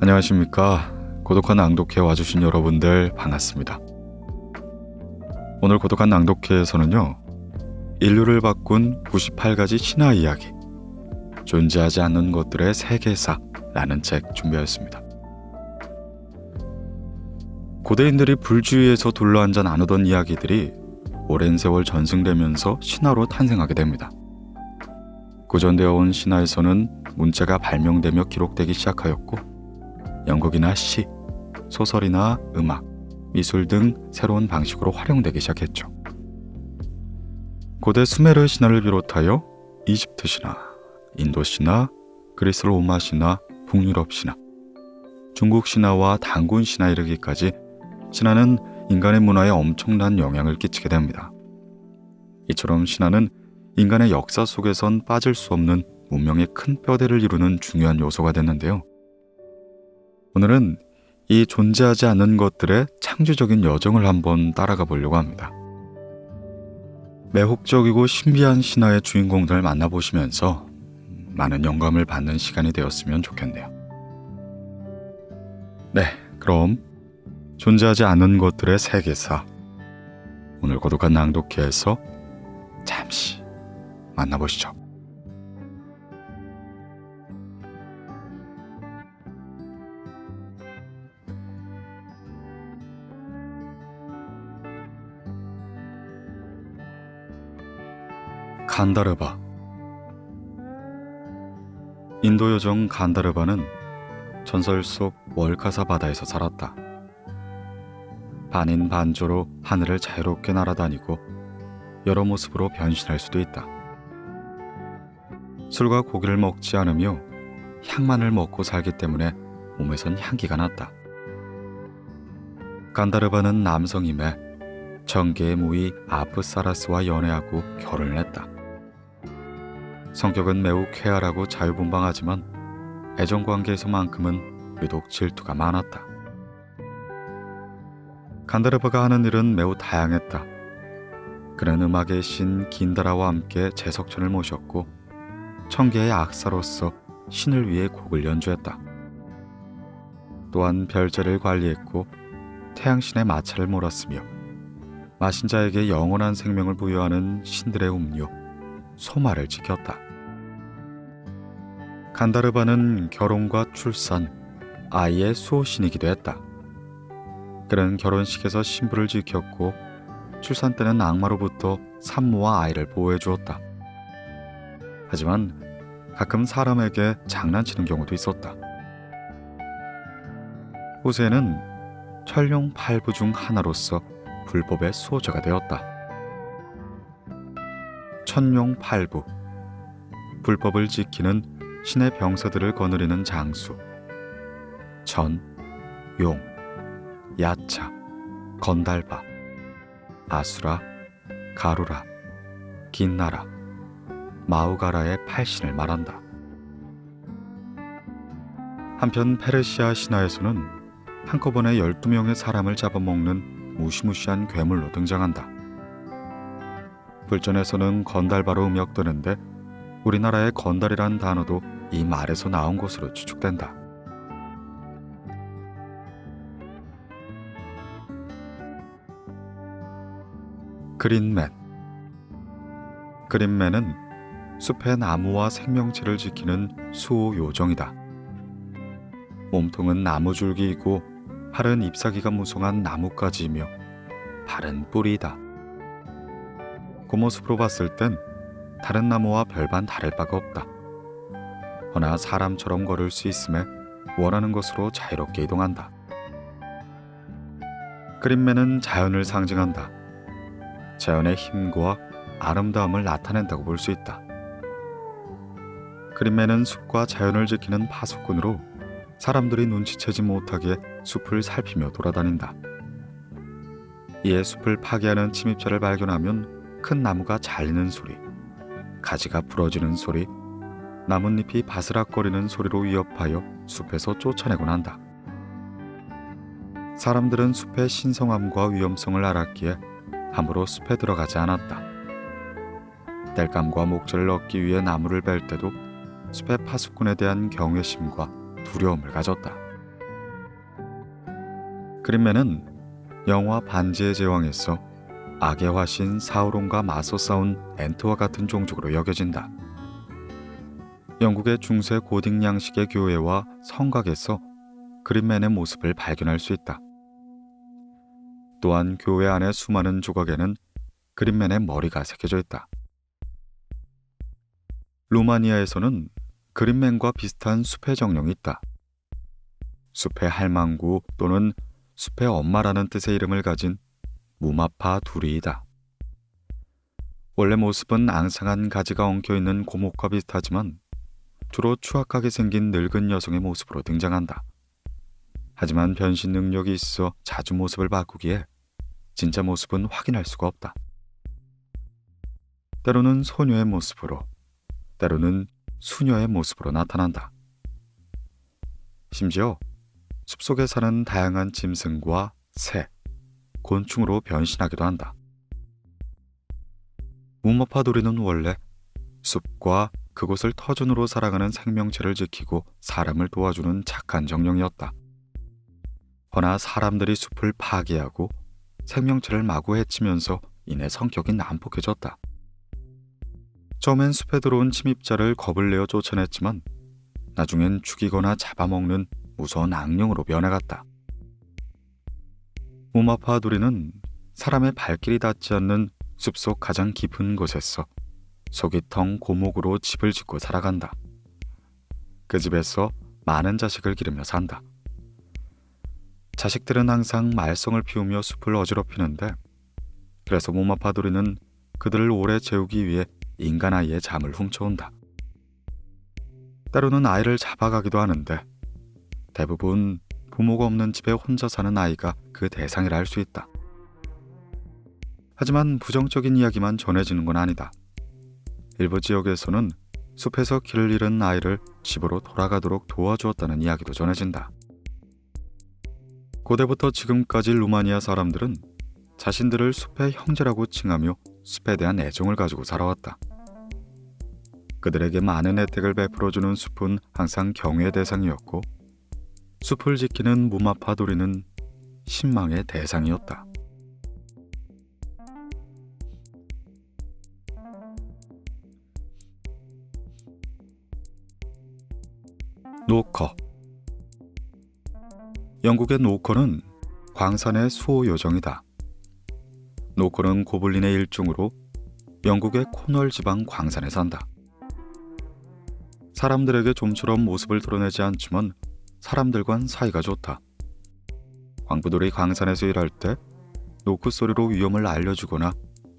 안녕하십니까. 고독한 낭독회 와주신 여러분들 반갑습니다. 오늘 고독한 낭독회에서는요, 인류를 바꾼 98가지 신화 이야기, 존재하지 않는 것들의 세계사라는 책 준비하였습니다. 고대인들이 불주의에서 둘러앉아 나누던 이야기들이 오랜 세월 전승되면서 신화로 탄생하게 됩니다. 구전되어 온 신화에서는 문자가 발명되며 기록되기 시작하였고, 연극이나 시, 소설이나 음악, 미술 등 새로운 방식으로 활용되기 시작했죠. 고대 수메르 신화를 비롯하여 이집트 신화, 인도 신화, 그리스 로마 신화, 북유럽 신화, 중국 신화와 단군 신화에 이르기까지 신화는 인간의 문화에 엄청난 영향을 끼치게 됩니다. 이처럼 신화는 인간의 역사 속에선 빠질 수 없는 문명의 큰 뼈대를 이루는 중요한 요소가 됐는데요. 오늘은 이 존재하지 않는 것들의 창조적인 여정을 한번 따라가 보려고 합니다. 매혹적이고 신비한 신화의 주인공들을 만나보시면서 많은 영감을 받는 시간이 되었으면 좋겠네요. 네, 그럼 존재하지 않는 것들의 세계사, 오늘 고독한 낭독회에서 잠시 만나보시죠. 간다르바. 인도 요정 간다르바는 전설 속 월카사 바다에서 살았다. 반인 반조로 하늘을 자유롭게 날아다니고 여러 모습으로 변신할 수도 있다. 술과 고기를 먹지 않으며 향만을 먹고 살기 때문에 몸에선 향기가 났다. 간다르바는 남성임에 정계의 무이 아프사라스와 연애하고 결혼을 했다. 성격은 매우 쾌활하고 자유분방하지만 애정관계에서만큼은 유독 질투가 많았다. 간다르바가 하는 일은 매우 다양했다. 그는 음악의 신 긴다라와 함께 제석천을 모셨고 청계의 악사로서 신을 위해 곡을 연주했다. 또한 별제를 관리했고 태양신의 마차를 몰았으며 마신 자에게 영원한 생명을 부여하는 신들의 음료 소마를 지켰다. 간다르바는 결혼과 출산, 아이의 수호신이기도 했다. 그는 결혼식에서 신부를 지켰고 출산 때는 악마로부터 산모와 아이를 보호해 주었다. 하지만 가끔 사람에게 장난치는 경우도 있었다. 후세는 천룡 8부 중 하나로서 불법의 수호자가 되었다. 천룡 8부, 불법을 지키는 신의 병사들을 거느리는 장수. 천, 용, 야차, 건달바, 아수라, 가루라, 긴나라, 마우가라의 8신을 말한다. 한편 페르시아 신화에서는 한꺼번에 12명의 사람을 잡아먹는 무시무시한 괴물로 등장한다. 불전에서는 건달바로 음역되는데 우리나라의 건달이란 단어도 이 말에서 나온 것으로 추측된다. 그린맨. 그린맨은 숲의 나무와 생명체를 지키는 수호 요정이다. 몸통은 나무줄기이고 팔은 잎사귀가 무성한 나뭇가지이며 발은 뿌리이다. 그 모습으로 봤을 땐 다른 나무와 별반 다를 바가 없다. 허나 사람처럼 걸을 수 있음에 원하는 곳으로 자유롭게 이동한다. 그린맨은 자연을 상징한다. 자연의 힘과 아름다움을 나타낸다고 볼 수 있다. 그린맨은 숲과 자연을 지키는 파수꾼으로 사람들이 눈치채지 못하게 숲을 살피며 돌아다닌다. 이에 숲을 파괴하는 침입자를 발견하면 큰 나무가 잘리는 소리, 가지가 부러지는 소리, 나뭇잎이 바스락거리는 소리로 위협하여 숲에서 쫓아내곤 한다. 사람들은 숲의 신성함과 위험성을 알았기에 함부로 숲에 들어가지 않았다. 땔감과 목재를 얻기 위해 나무를 벨 때도 숲의 파수꾼에 대한 경외심과 두려움을 가졌다. 그린맨은 영화 반지의 제왕에서 악의 화신 사우론과 맞서 싸운 엔트와 같은 종족으로 여겨진다. 영국의 중세 고딕 양식의 교회와 성곽에서 그린맨의 모습을 발견할 수 있다. 또한 교회 안의 수많은 조각에는 그린맨의 머리가 새겨져 있다. 루마니아에서는 그린맨과 비슷한 숲의 정령이 있다. 숲의 할망구 또는 숲의 엄마라는 뜻의 이름을 가진 무마파 두리이다. 원래 모습은 앙상한 가지가 엉켜있는 고목과 비슷하지만 주로 추악하게 생긴 늙은 여성의 모습으로 등장한다. 하지만 변신 능력이 있어 자주 모습을 바꾸기에 진짜 모습은 확인할 수가 없다. 때로는 소녀의 모습으로, 때로는 수녀의 모습으로 나타난다. 심지어 숲속에 사는 다양한 짐승과 새, 곤충으로 변신하기도 한다. 무마파 도리는 원래 숲과 그곳을 터전으로 살아가는 생명체를 지키고 사람을 도와주는 착한 정령이었다. 허나 사람들이 숲을 파괴하고 생명체를 마구 해치면서 이내 성격이 난폭해졌다. 처음엔 숲에 들어온 침입자를 겁을 내어 쫓아냈지만 나중엔 죽이거나 잡아먹는 무서운 악령으로 변해갔다. 무마파 도리는 사람의 발길이 닿지 않는 숲속 가장 깊은 곳에서 속이 텅 고목으로 집을 짓고 살아간다. 그 집에서 많은 자식을 기르며 산다. 자식들은 항상 말썽을 피우며 숲을 어지럽히는데 그래서 무마파 도리는 그들을 오래 재우기 위해 인간 아이의 잠을 훔쳐온다. 때로는 아이를 잡아가기도 하는데 대부분 부모가 없는 집에 혼자 사는 아이가 그 대상이라 할 수 있다. 하지만 부정적인 이야기만 전해지는 건 아니다. 일부 지역에서는 숲에서 길을 잃은 아이를 집으로 돌아가도록 도와주었다는 이야기도 전해진다. 고대부터 지금까지 루마니아 사람들은 자신들을 숲의 형제라고 칭하며 숲에 대한 애정을 가지고 살아왔다. 그들에게 많은 혜택을 베풀어주는 숲은 항상 경외의 대상이었고 숲을 지키는 무마파 도리는 신망의 대상이었다. 노커. 영국의 노커는 광산의 수호 요정이다. 노커는 고블린의 일종으로 영국의 코널 지방 광산에 산다. 사람들에게 좀처럼 모습을 드러내지 않지만 사람들과는 사이가 좋다. 광부들이 광산에서 일할 때 노크 소리로 위험을 알려주거나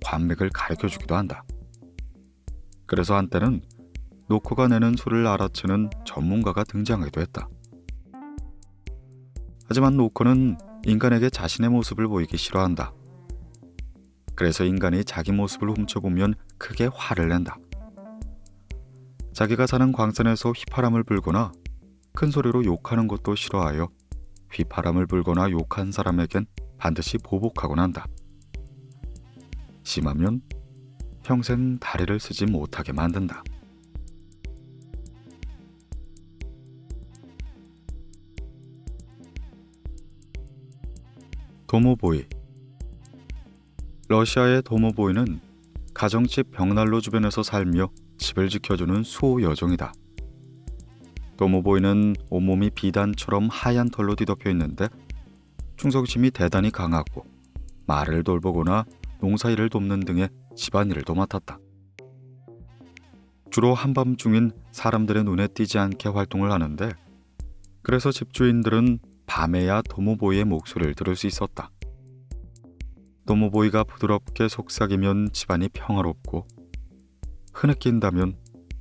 관맥을 가르쳐주기도 한다. 그래서 한때는 노크가 내는 소리를 알아채는 전문가가 등장하기도 했다. 하지만 노크는 인간에게 자신의 모습을 보이기 싫어한다. 그래서 인간이 자기 모습을 훔쳐보면 크게 화를 낸다. 자기가 사는 광산에서 휘파람을 불거나 큰 소리로 욕하는 것도 싫어하여 휘파람을 불거나 욕한 사람에겐 반드시 보복하곤 한다. 심하면 평생 다리를 쓰지 못하게 만든다. 도모보이. 러시아의 도모보이는 가정집 벽난로 주변에서 살며 집을 지켜주는 수호 여종이다. 도모보이는 온몸이 비단처럼 하얀 털로 뒤덮여 있는데 충성심이 대단히 강하고 말을 돌보거나 농사일을 돕는 등의 집안일을 맡았다. 주로 한밤중인 사람들의 눈에 띄지 않게 활동을 하는데 그래서 집주인들은 밤에야 도모보이의 목소리를 들을 수 있었다. 도모보이가 부드럽게 속삭이면 집안이 평화롭고 흐느낀다면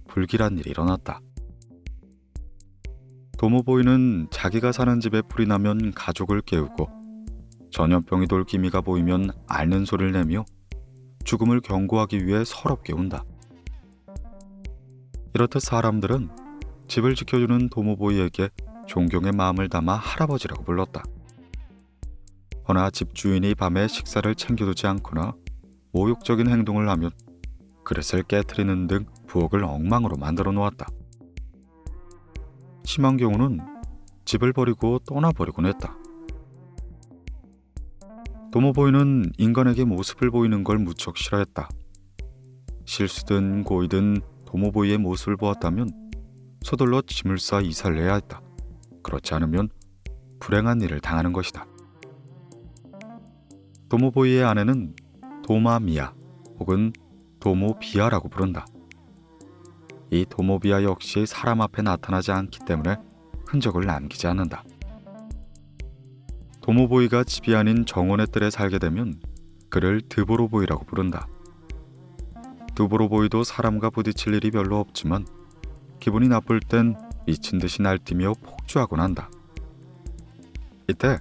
불길한 일이 일어났다. 도모보이는 자기가 사는 집에 불이 나면 가족을 깨우고 전염병이 돌 기미가 보이면 앓는 소리를 내며 죽음을 경고하기 위해 서럽게 운다. 이렇듯 사람들은 집을 지켜주는 도모보이에게 존경의 마음을 담아 할아버지라고 불렀다. 허나 집주인이 밤에 식사를 챙겨두지 않거나 모욕적인 행동을 하면 그릇을 깨트리는 등 부엌을 엉망으로 만들어 놓았다. 심한 경우는 집을 버리고 떠나버리곤 했다. 도모보이는 인간에게 모습을 보이는 걸 무척 싫어했다. 실수든 고의든 도모보이의 모습을 보았다면 서둘러 짐을 싸 이사를 해야 했다. 그렇지 않으면 불행한 일을 당하는 것이다. 도모보이의 아내는 도마미야 혹은 도모비아라고 부른다. 이 도모비아 역시 사람 앞에 나타나지 않기 때문에 흔적을 남기지 않는다. 도모보이가 집이 아닌 정원의 뜰에 살게 되면 그를 드보로보이라고 부른다. 드보로보이도 사람과 부딪힐 일이 별로 없지만 기분이 나쁠 땐 미친 듯이 날뛰며 폭주하곤 한다. 이때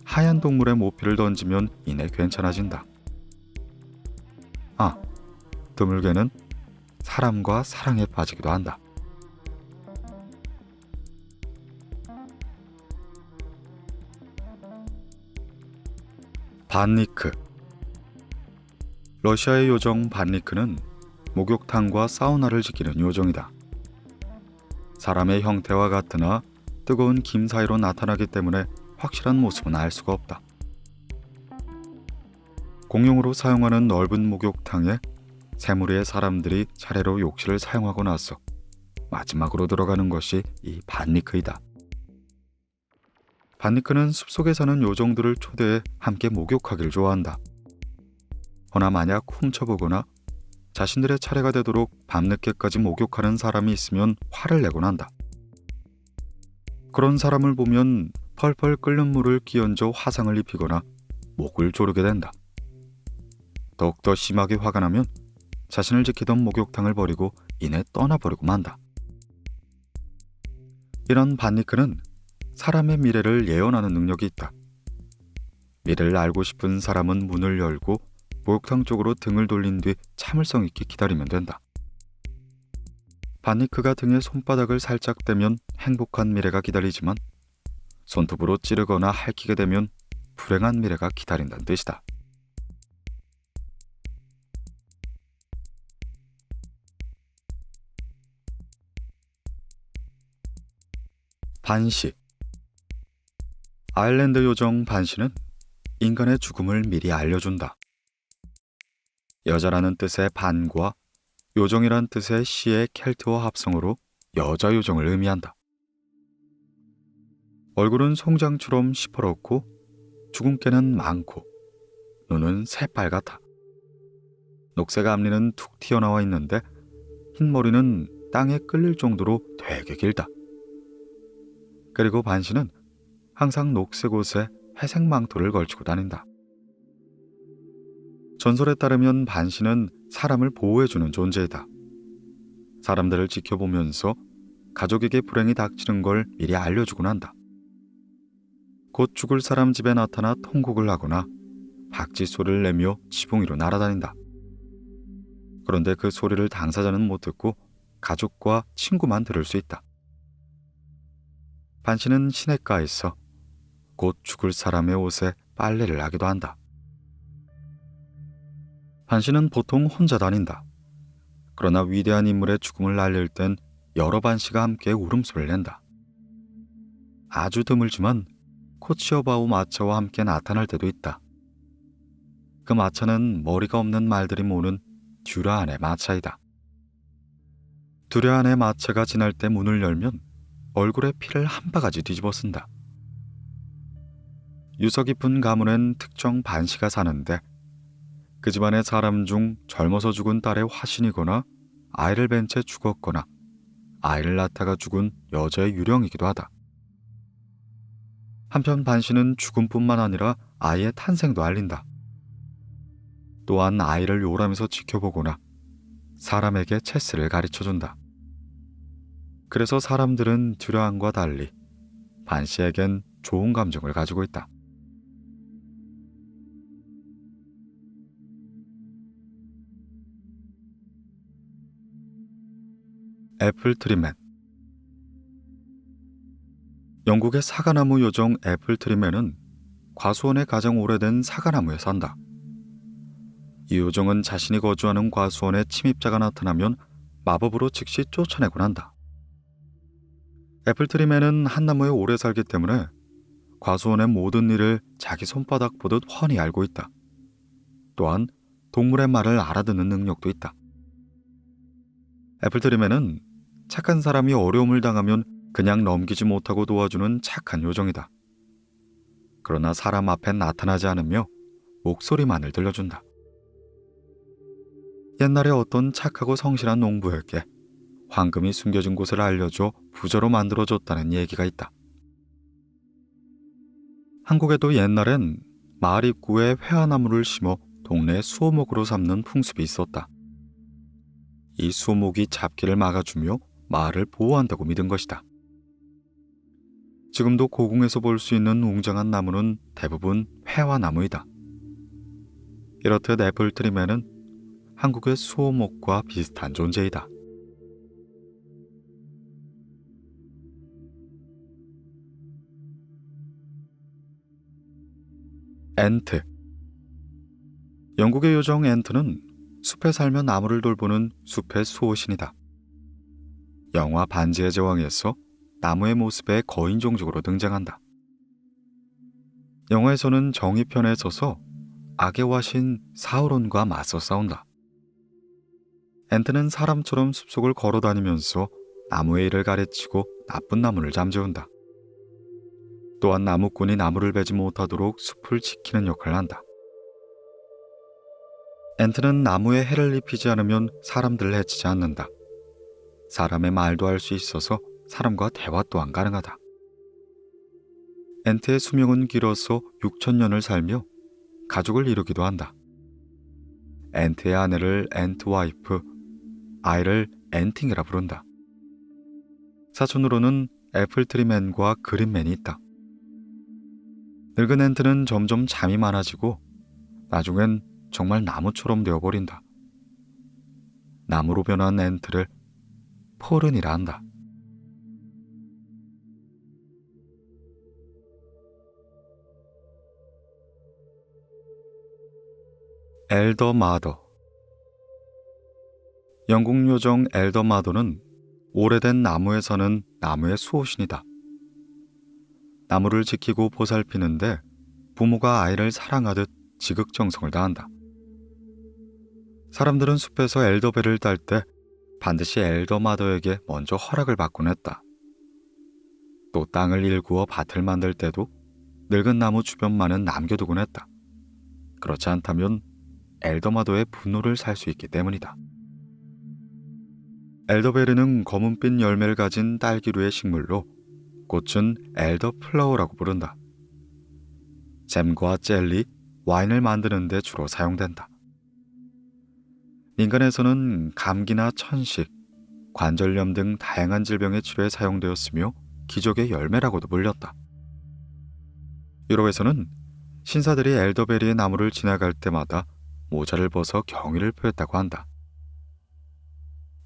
하얀 동물의 모피를 던지면 이내 괜찮아진다. 드물게는 사람과 사랑에 빠지기도 한다. 반니크. 러시아의 요정 반니크는 목욕탕과 사우나를 지키는 요정이다. 사람의 형태와 같으나 뜨거운 김 사이로 나타나기 때문에 확실한 모습은 알 수가 없다. 공용으로 사용하는 넓은 목욕탕에 세 무리의 사람들이 차례로 욕실을 사용하고 나서 마지막으로 들어가는 것이 이 반니크이다. 반니크는 숲속에 사는 요정들을 초대해 함께 목욕하기를 좋아한다. 허나 만약 훔쳐보거나 자신들의 차례가 되도록 밤늦게까지 목욕하는 사람이 있으면 화를 내곤 한다. 그런 사람을 보면 펄펄 끓는 물을 끼얹어 화상을 입히거나 목을 조르게 된다. 더욱더 심하게 화가 나면 자신을 지키던 목욕탕을 버리고 이내 떠나버리고 만다. 이런 반니크는 사람의 미래를 예언하는 능력이 있다. 미래를 알고 싶은 사람은 문을 열고 목욕탕 쪽으로 등을 돌린 뒤 참을성 있게 기다리면 된다. 반니크가 등에 손바닥을 살짝 대면 행복한 미래가 기다리지만 손톱으로 찌르거나 핥히게 되면 불행한 미래가 기다린다는 뜻이다. 반시. 아일랜드 요정 반시는 인간의 죽음을 미리 알려준다. 여자라는 뜻의 반과 요정이란 뜻의 시의 켈트어 합성어로 여자 요정을 의미한다. 얼굴은 송장처럼 시퍼렇고 주근깨는 많고 눈은 새빨갛다. 녹색 앞니는 툭 튀어나와 있는데 흰머리는 땅에 끌릴 정도로 되게 길다. 그리고 반시는 항상 녹색 옷에 회색 망토를 걸치고 다닌다. 전설에 따르면 반시는 사람을 보호해주는 존재이다. 사람들을 지켜보면서 가족에게 불행이 닥치는 걸 미리 알려주곤 한다. 곧 죽을 사람 집에 나타나 통곡을 하거나 박쥐 소리를 내며 지붕 위로 날아다닌다. 그런데 그 소리를 당사자는 못 듣고 가족과 친구만 들을 수 있다. 반시는 시냇가에서 곧 죽을 사람의 옷에 빨래를 하기도 한다. 반시는 보통 혼자 다닌다. 그러나 위대한 인물의 죽음을 알릴 땐 여러 반시가 함께 울음소리를 낸다. 아주 드물지만 코치어바우 마차와 함께 나타날 때도 있다. 그 마차는 머리가 없는 말들이 모는 듀라안의 마차이다. 듀라안의 마차가 지날 때 문을 열면 얼굴에 피를 한 바가지 뒤집어 쓴다. 유서 깊은 가문엔 특정 반시가 사는데 그 집안의 사람 중 젊어서 죽은 딸의 화신이거나 아이를 뵌 채 죽었거나 아이를 낳다가 죽은 여자의 유령이기도 하다. 한편 반시는 죽음뿐만 아니라 아이의 탄생도 알린다. 또한 아이를 요람에서 지켜보거나 사람에게 체스를 가르쳐준다. 그래서 사람들은 듀라안과 달리 반시에겐 좋은 감정을 가지고 있다. 애플트리맨. 영국의 사과나무 요정 애플트리맨은 과수원의 가장 오래된 사과나무에 산다. 이 요정은 자신이 거주하는 과수원에 침입자가 나타나면 마법으로 즉시 쫓아내곤 한다. 애플트리맨은 한 나무에 오래 살기 때문에 과수원의 모든 일을 자기 손바닥 보듯 훤히 알고 있다. 또한 동물의 말을 알아듣는 능력도 있다. 애플트리맨은 착한 사람이 어려움을 당하면 그냥 넘기지 못하고 도와주는 착한 요정이다. 그러나 사람 앞에 나타나지 않으며 목소리만을 들려준다. 옛날에 어떤 착하고 성실한 농부에게 황금이 숨겨진 곳을 알려줘 부자로 만들어줬다는 얘기가 있다. 한국에도 옛날엔 마을 입구에 회화나무를 심어 동네 수호목으로 삼는 풍습이 있었다. 이 수호목이 잡기를 막아주며 마을을 보호한다고 믿은 것이다. 지금도 고궁에서 볼 수 있는 웅장한 나무는 대부분 회화나무이다. 이렇듯 애플트리맨은 한국의 수호목과 비슷한 존재이다. 앤트. 영국의 요정 앤트는 숲에 살며 나무를 돌보는 숲의 수호신이다. 영화 반지의 제왕에서 나무의 모습에 거인종족으로 등장한다. 영화에서는 정의 편에 서서 악의 화신 사우론과 맞서 싸운다. 앤트는 사람처럼 숲속을 걸어다니면서 나무의 일을 가르치고 나쁜 나무를 잠재운다. 또한 나무꾼이 나무를 베지 못하도록 숲을 지키는 역할을 한다. 앤트는 나무에 해를 입히지 않으면 사람들을 해치지 않는다. 사람의 말도 할 수 있어서 사람과 대화 또한 가능하다. 앤트의 수명은 길어서 6,000년을 살며 가족을 이루기도 한다. 앤트의 아내를 앤트와이프, 아이를 앤팅이라 부른다. 사촌으로는 애플트리맨과 그린맨이 있다. 늙은 앤트는 점점 잠이 많아지고 나중엔 정말 나무처럼 되어버린다. 나무로 변한 앤트를 포른이라 한다. 엘더 마더. 영국 요정 엘더 마더는 오래된 나무에 사는 나무의 수호신이다. 나무를 지키고 보살피는데 부모가 아이를 사랑하듯 지극정성을 다한다. 사람들은 숲에서 엘더벨을 딸 때 반드시 엘더 마더에게 먼저 허락을 받곤 했다. 또 땅을 일구어 밭을 만들 때도 늙은 나무 주변만은 남겨두곤 했다. 그렇지 않다면 엘더마더의 분노를 살 수 있기 때문이다. 엘더베리는 검은빛 열매를 가진 딸기류의 식물로 꽃은 엘더 플라워라고 부른다. 잼과 젤리, 와인을 만드는 데 주로 사용된다. 인간에서는 감기나 천식, 관절염 등 다양한 질병의 치료에 사용되었으며 기적의 열매라고도 불렸다. 유럽에서는 신사들이 엘더베리의 나무를 지나갈 때마다 모자를 벗어 경의를 표했다고 한다.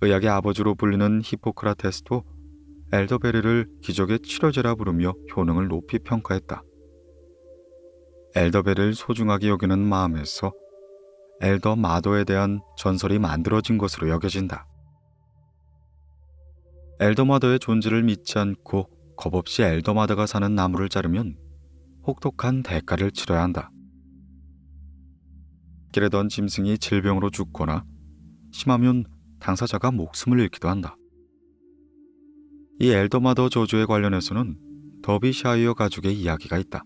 의학의 아버지로 불리는 히포크라테스도 엘더베리를 기적의 치료제라 부르며 효능을 높이 평가했다. 엘더베리를 소중하게 여기는 마음에서 엘더 마더에 대한 전설이 만들어진 것으로 여겨진다. 엘더 마더의 존재를 믿지 않고 겁없이 엘더 마더가 사는 나무를 자르면 혹독한 대가를 치러야 한다. 길에 던 짐승이 질병으로 죽거나 심하면 당사자가 목숨을 잃기도 한다. 이 엘더마더 저주에 관련해서는 더비샤이어 가족의 이야기가 있다.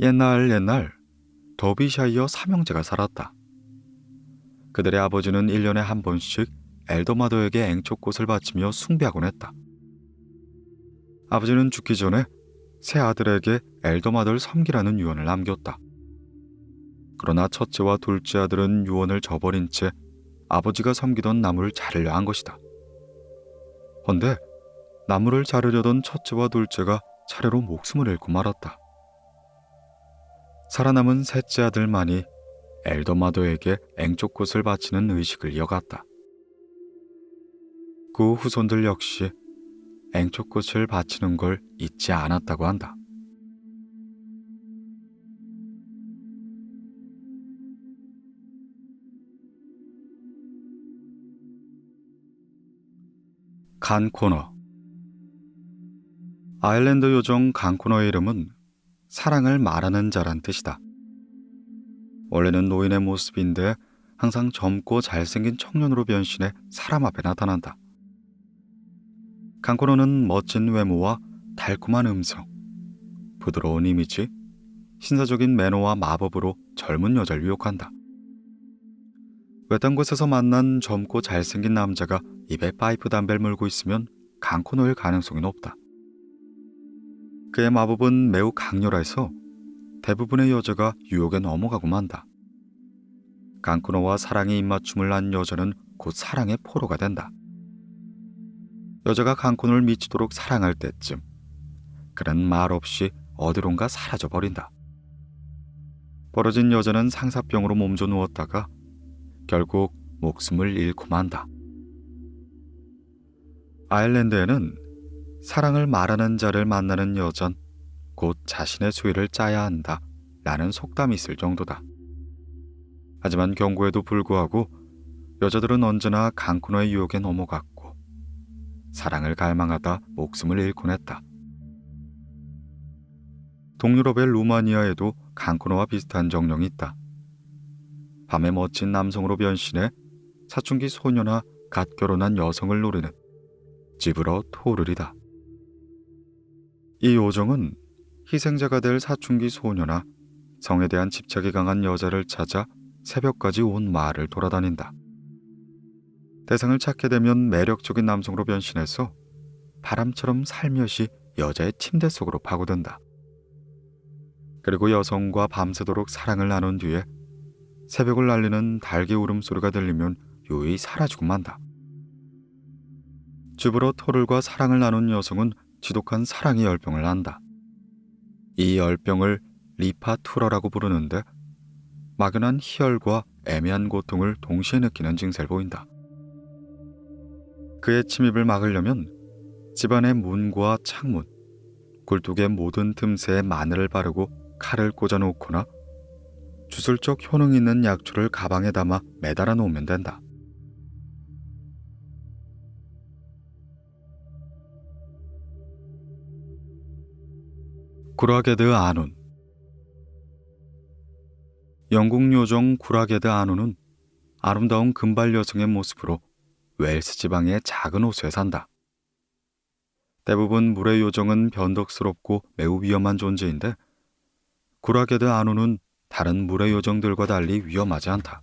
옛날 더비샤이어 삼형제가 살았다. 그들의 아버지는 1년에 한 번씩 엘더마더에게 앵초꽃을 바치며 숭배하곤 했다. 아버지는 죽기 전에 새 아들에게 엘더마더를 섬기라는 유언을 남겼다. 그러나 첫째와 둘째 아들은 유언을 저버린 채 아버지가 섬기던 나무를 자르려 한 것이다. 헌데 나무를 자르려던 첫째와 둘째가 차례로 목숨을 잃고 말았다. 살아남은 셋째 아들만이 엘더마더에게 앵초꽃을 바치는 의식을 이어갔다. 그 후손들 역시 앵초꽃을 바치는 걸 잊지 않았다고 한다. 간 코너. 아일랜드 요정 강코너의 이름은 사랑을 말하는 자란 뜻이다. 원래는 노인의 모습인데 항상 젊고 잘생긴 청년으로 변신해 사람 앞에 나타난다. 강코너는 멋진 외모와 달콤한 음성, 부드러운 이미지, 신사적인 매너와 마법으로 젊은 여자를 유혹한다. 외딴 곳에서 만난 젊고 잘생긴 남자가 입에 파이프 담배를 물고 있으면 강코너일 가능성이 높다. 그의 마법은 매우 강렬해서 대부분의 여자가 유혹에 넘어가고 만다. 강코너와 사랑의 입맞춤을 한 여자는 곧 사랑의 포로가 된다. 여자가 강코너를 미치도록 사랑할 때쯤 그는 말없이 어디론가 사라져버린다. 벌어진 여자는 상사병으로 몸져 누웠다가 결국 목숨을 잃고 만다. 아일랜드에는 사랑을 말하는 자를 만나는 여잔 곧 자신의 수위를 짜야 한다 라는 속담이 있을 정도다. 하지만 경고에도 불구하고 여자들은 언제나 강코너의 유혹에 넘어갔고 사랑을 갈망하다 목숨을 잃곤 했다. 동유럽의 루마니아에도 강코너와 비슷한 정령이 있다. 밤에 멋진 남성으로 변신해 사춘기 소녀나 갓 결혼한 여성을 노리는 지브러 토르리다. 이 요정은 희생자가 될 사춘기 소녀나 성에 대한 집착이 강한 여자를 찾아 새벽까지 온 마을을 돌아다닌다. 대상을 찾게 되면 매력적인 남성으로 변신해서 바람처럼 살며시 여자의 침대 속으로 파고든다. 그리고 여성과 밤새도록 사랑을 나눈 뒤에 새벽을 날리는 닭의 울음소리가 들리면 요이 사라지고 만다. 주브로 토를과 사랑을 나눈 여성은 지독한 사랑의 열병을 난다. 이 열병을 리파투러라고 부르는데 막연한 희열과 애매한 고통을 동시에 느끼는 증세를 보인다. 그의 침입을 막으려면 집안의 문과 창문, 굴뚝의 모든 틈새에 마늘을 바르고 칼을 꽂아놓거나 주술적 효능 있는 약초를 가방에 담아 매달아 놓으면 된다. 구라게드 아눈. 영국 요정 구라게드 아눈은 아름다운 금발 여성의 모습으로 웨일스 지방의 작은 호수에 산다. 대부분 물의 요정은 변덕스럽고 매우 위험한 존재인데 구라게드 아눈은 다른 물의 요정들과 달리 위험하지 않다.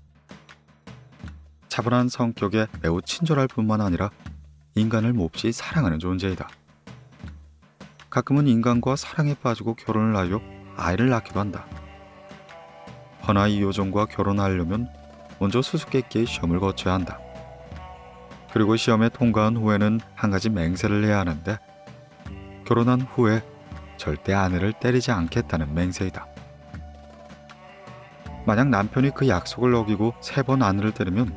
차분한 성격에 매우 친절할 뿐만 아니라 인간을 몹시 사랑하는 존재이다. 가끔은 인간과 사랑에 빠지고 결혼을 하여 아이를 낳기도 한다. 허나 이 요정과 결혼하려면 먼저 수수께끼의 시험을 거쳐야 한다. 그리고 시험에 통과한 후에는 한 가지 맹세를 해야 하는데 결혼한 후에 절대 아내를 때리지 않겠다는 맹세이다. 만약 남편이 그 약속을 어기고 3번 아내를 때리면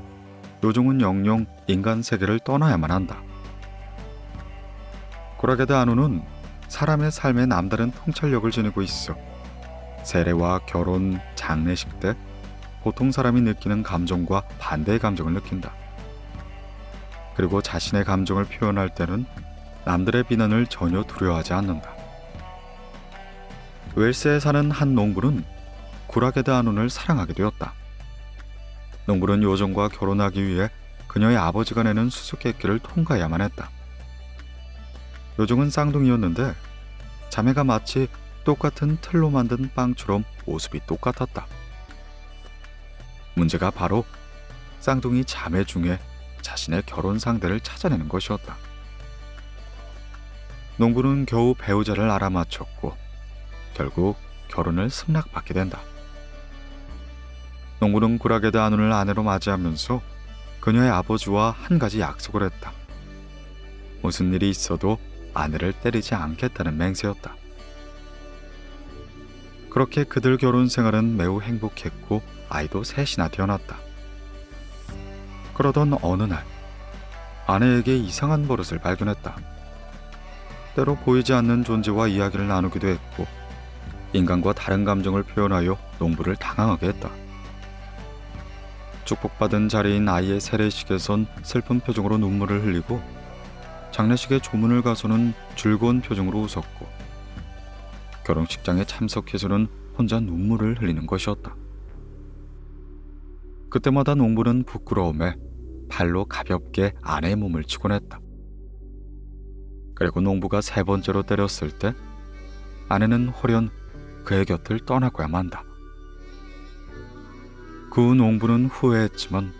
요정은 영영 인간 세계를 떠나야만 한다. 구라게드 아누는 사람의 삶에 남다른 통찰력을 지니고 있어 세례와 결혼, 장례식 때 보통 사람이 느끼는 감정과 반대의 감정을 느낀다. 그리고 자신의 감정을 표현할 때는 남들의 비난을 전혀 두려워하지 않는다. 웰스에 사는 한 농부는 구라게드 아눈을 사랑하게 되었다. 농부는 요정과 결혼하기 위해 그녀의 아버지가 내는 수수께끼를 통과해야만 했다. 요정은 쌍둥이였는데 자매가 마치 똑같은 틀로 만든 빵처럼 모습이 똑같았다. 문제가 바로 쌍둥이 자매 중에 자신의 결혼 상대를 찾아내는 것이었다. 농부는 겨우 배우자를 알아맞혔고 결국 결혼을 승낙받게 된다. 농부는 구라게드 아눈을 아내로 맞이하면서 그녀의 아버지와 한 가지 약속을 했다. 무슨 일이 있어도 아내를 때리지 않겠다는 맹세였다. 그렇게 그들 결혼 생활은 매우 행복했고 아이도 셋이나 태어났다. 그러던 어느 날 아내에게 이상한 버릇을 발견했다. 때로 보이지 않는 존재와 이야기를 나누기도 했고 인간과 다른 감정을 표현하여 농부를 당황하게 했다. 축복받은 자리인 아이의 세례식에선 슬픈 표정으로 눈물을 흘리고 장례식에 조문을 가서는 즐거운 표정으로 웃었고 결혼식장에 참석해서는 혼자 눈물을 흘리는 것이었다. 그때마다 농부는 부끄러움에 발로 가볍게 아내의 몸을 치곤 했다. 그리고 농부가 세 번째로 때렸을 때 아내는 홀연 그의 곁을 떠나고야 만다. 그 후 농부는 후회했지만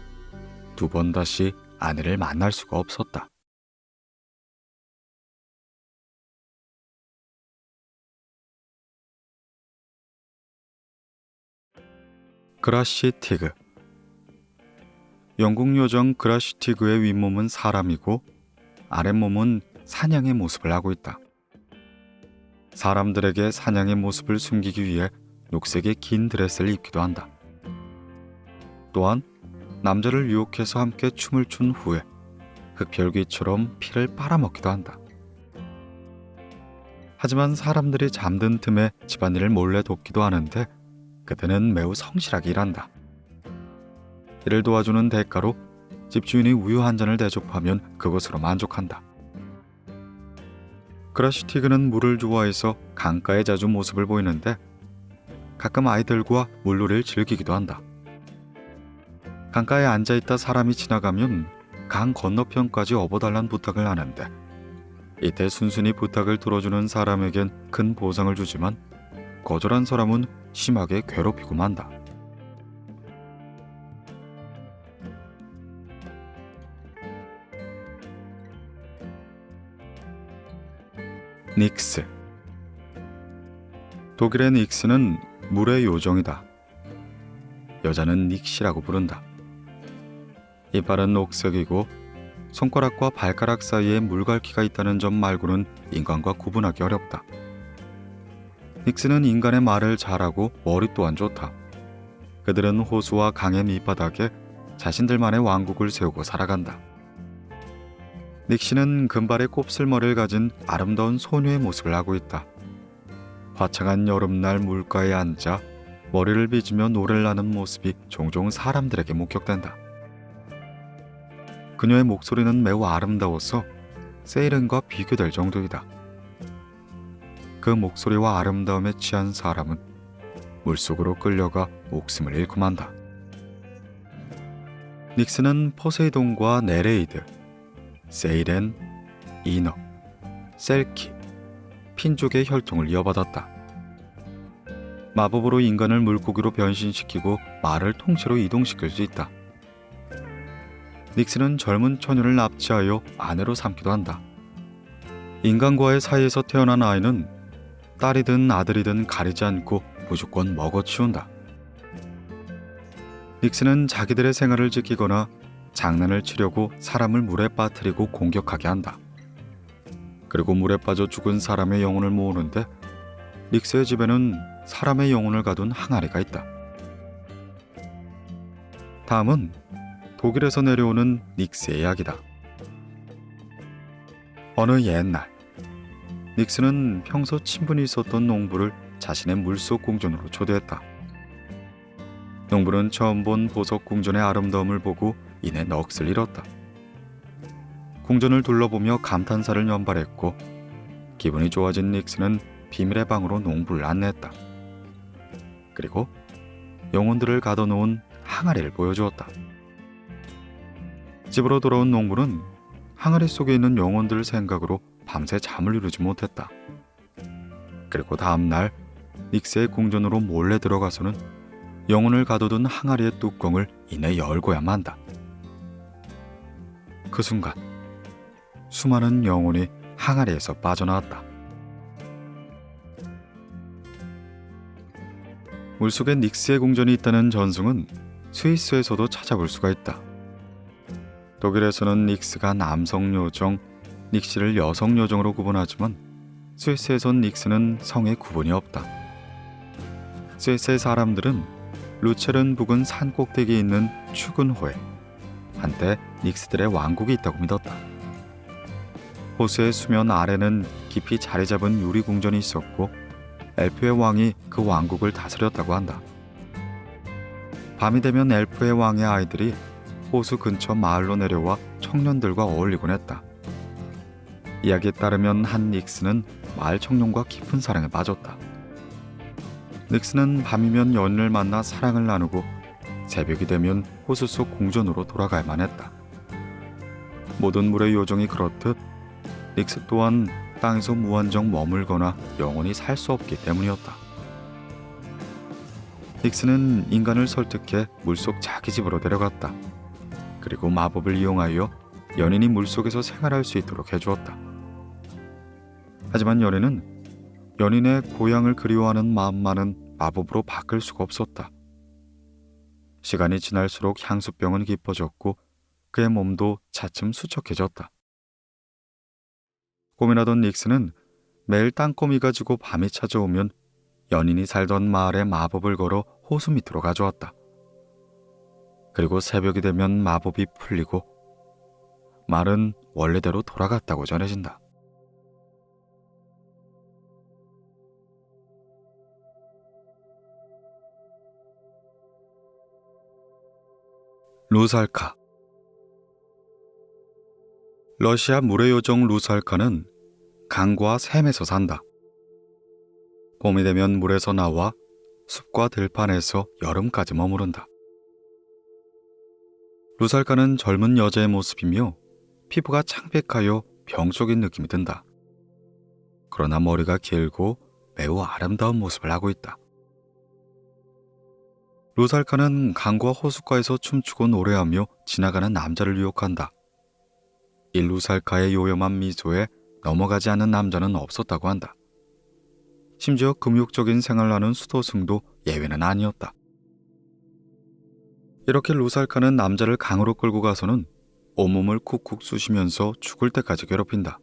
두 번 다시 아내를 만날 수가 없었다. 그라시 티그. 영국 요정 그라시 티그의 윗몸은 사람이고 아랫몸은 사냥의 모습을 하고 있다. 사람들에게 사냥의 모습을 숨기기 위해 녹색의 긴 드레스를 입기도 한다. 또한 남자를 유혹해서 함께 춤을 춘 후에 흡혈귀처럼 피를 빨아먹기도 한다. 하지만 사람들이 잠든 틈에 집안일을 몰래 돕기도 하는데 그때는 매우 성실하게 일한다. 이를 도와주는 대가로 집주인이 우유 한 잔을 대접하면 그것으로 만족한다. 그라시 티그는 물을 좋아해서 강가에 자주 모습을 보이는데 가끔 아이들과 물놀이를 즐기기도 한다. 강가에 앉아있다 사람이 지나가면 강 건너편까지 업어달란 부탁을 하는데 이때 순순히 부탁을 들어주는 사람에겐 큰 보상을 주지만 거절한 사람은 심하게 괴롭히고 만다. 닉스. 독일의 닉스는 물의 요정이다. 여자는 닉시라고 부른다. 이빨은 녹색이고 손가락과 발가락 사이에 물갈퀴가 있다는 점 말고는 인간과 구분하기 어렵다. 닉스는 인간의 말을 잘하고 머리 또한 좋다. 그들은 호수와 강의 밑바닥에 자신들만의 왕국을 세우고 살아간다. 닉시는 금발의 곱슬머리를 가진 아름다운 소녀의 모습을 하고 있다. 화창한 여름날 물가에 앉아 머리를 빗으며 노래를 하는 모습이 종종 사람들에게 목격된다. 그녀의 목소리는 매우 아름다워서 세이렌과 비교될 정도이다. 그 목소리와 아름다움에 취한 사람은 물속으로 끌려가 목숨을 잃고 만다. 닉스는 포세이돈과 네레이드, 세이렌, 이너, 셀키, 핀족의 혈통을 이어받았다. 마법으로 인간을 물고기로 변신시키고 말을 통째로 이동시킬 수 있다. 닉스는 젊은 처녀를 납치하여 아내로 삼기도 한다. 인간과의 사이에서 태어난 아이는 딸이든 아들이든 가리지 않고 무조건 먹어치운다. 닉스는 자기들의 생활을 지키거나 장난을 치려고 사람을 물에 빠뜨리고 공격하게 한다. 그리고 물에 빠져 죽은 사람의 영혼을 모으는데 닉스의 집에는 사람의 영혼을 가둔 항아리가 있다. 다음은 독일에서 내려오는 닉스의 이야기다. 어느 옛날 닉스는 평소 친분이 있었던 농부를 자신의 물속 궁전으로 초대했다. 농부는 처음 본 보석 궁전의 아름다움을 보고 이내 넋을 잃었다. 궁전을 둘러보며 감탄사를 연발했고 기분이 좋아진 닉스는 비밀의 방으로 농부를 안내했다. 그리고 영혼들을 가둬놓은 항아리를 보여주었다. 집으로 돌아온 농부는 항아리 속에 있는 영혼들 생각으로 밤새 잠을 이루지 못했다. 그리고 다음날 닉스의 궁전으로 몰래 들어가서는 영혼을 가둬둔 항아리의 뚜껑을 이내 열고야 만다. 그 순간 수많은 영혼이 항아리에서 빠져나왔다. 물속에 닉스의 궁전이 있다는 전승은 스위스에서도 찾아볼 수가 있다. 독일에서는 닉스가 남성 요정, 닉시를 여성 요정으로 구분하지만 스위스에선 닉스는 성에 구분이 없다. 스위스의 사람들은 루체른 부근 산 꼭대기에 있는 추근호에 한때 닉스들의 왕국이 있다고 믿었다. 호수의 수면 아래는 깊이 자리 잡은 유리 궁전이 있었고 엘프의 왕이 그 왕국을 다스렸다고 한다. 밤이 되면 엘프의 왕의 아이들이 호수 근처 마을로 내려와 청년들과 어울리곤 했다. 이야기에 따르면 한 닉스는 마을 청년과 깊은 사랑에 빠졌다. 닉스는 밤이면 연인을 만나 사랑을 나누고 새벽이 되면 호수 속 궁전으로 돌아갈만 했다. 모든 물의 요정이 그렇듯 닉스 또한 땅에서 무한정 머물거나 영원히 살 수 없기 때문이었다. 닉스는 인간을 설득해 물속 자기 집으로 데려갔다. 그리고 마법을 이용하여 연인이 물속에서 생활할 수 있도록 해주었다. 하지만 연인은 연인의 고향을 그리워하는 마음만은 마법으로 바꿀 수가 없었다. 시간이 지날수록 향수병은 깊어졌고 그의 몸도 차츰 수척해졌다. 고민하던 닉스는 매일 땅거미가 지고 밤이 찾아오면 연인이 살던 마을에 마법을 걸어 호수 밑으로 가져왔다. 그리고 새벽이 되면 마법이 풀리고 말은 원래대로 돌아갔다고 전해진다. 루살카. 러시아 물의 요정 루살카는 강과 샘에서 산다. 봄이 되면 물에서 나와 숲과 들판에서 여름까지 머무른다. 루살카는 젊은 여자의 모습이며 피부가 창백하여 병적인 느낌이 든다. 그러나 머리가 길고 매우 아름다운 모습을 하고 있다. 루살카는 강과 호숫가에서 춤추고 노래하며 지나가는 남자를 유혹한다. 이 루살카의 요염한 미소에 넘어가지 않는 남자는 없었다고 한다. 심지어 금욕적인 생활을 하는 수도승도 예외는 아니었다. 이렇게 루살카는 남자를 강으로 끌고 가서는 온몸을 쿡쿡 쑤시면서 죽을 때까지 괴롭힌다.